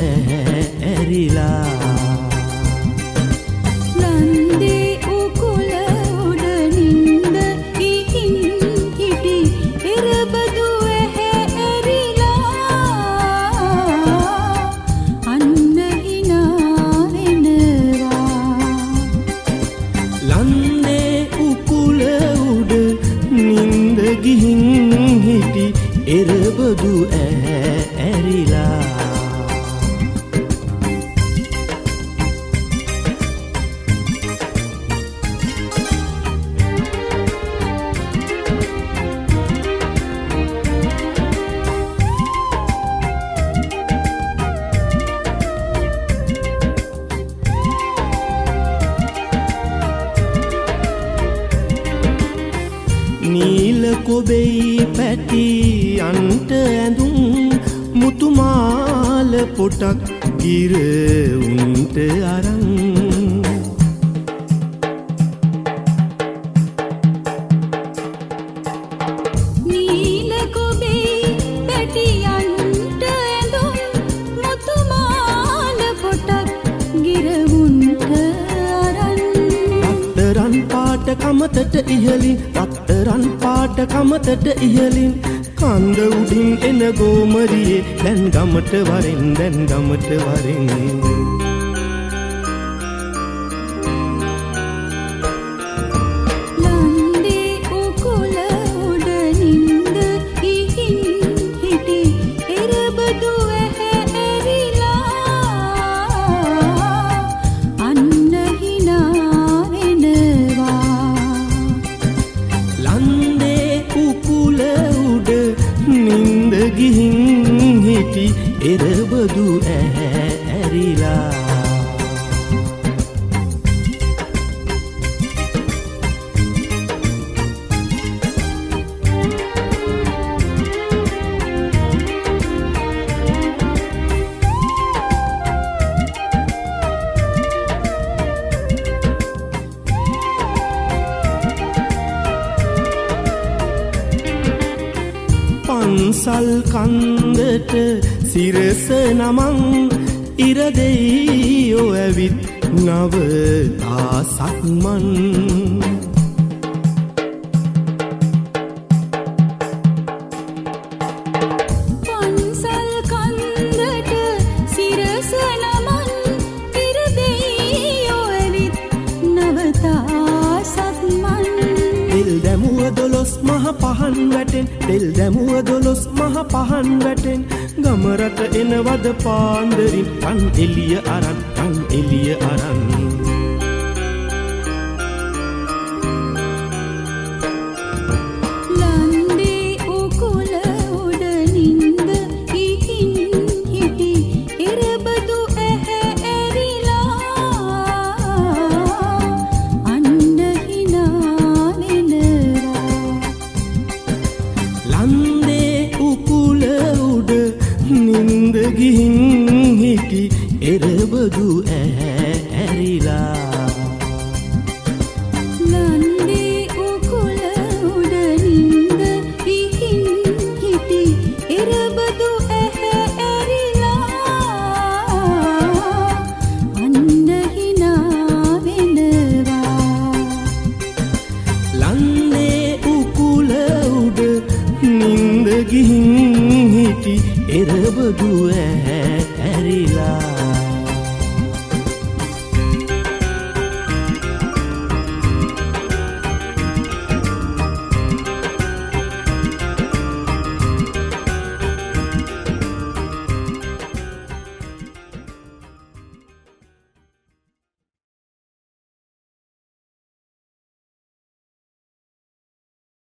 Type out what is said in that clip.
ඇරිලා ලන්දේ උකුල උඩ නින්ද ඉහින් හිටි එරබදු ඇරිලා අන්න හිනා වෙනවා ලන්දේ උකුල උඩ නින්ද ගිහින් හිටි එරබදු ඇරිලා නීල කොබෙයි පැටි අන්ට ඇඳුම් මුතුමාල පොටක් ගිර උන්ට අරන් නීල කොබෙයි පැටි අන්ට ඇඳුම් මුතුමාල පොටක් ගිර උන්ට අරන් රත්තරන් පාට කමතට ඉහලින් රත්තරන් පාට කමතට ඉහලින් කන්ද උඩින් එන ගෝමරියේ දැන් ගමට වරෙන් දැන් ගමට වරෙන් ලන්දේ උකුල උඩ නින්ද ඉහින් හිටි එරබදු ඇරිලා අන්න හිනා වෙනවා ලන්දේ උකුල උඩ නින්ද ගිහින් හිටි එරබදු ඇරිලා පන්සල් කන්දට සිරස නමං ඉරදෙයියෝ ඇවිත් නව තාසක්මන් පන්සල් කන්දට සිරස නමන් ඉරදෙයියෝ ඇවිත් නවතා සක්මන් තෙල් දැමුව දොළොස් මහ පහන් වැටෙන් තෙල් දැමුව දොළොස් මහ පහන් වැටෙන් ගමරට එනවද පාන්දරින් රන් එළිය අරන් රන් එළිය අරන් ලන්දේ උකුල උඩ නින්ද ඉහින් හිටි එරබදු ඇරිලා අන්න හිනා වෙනවා ලන්දේ උකුල උඩ නින්ද ගිහින් හිටි එරබදු ඇරිලා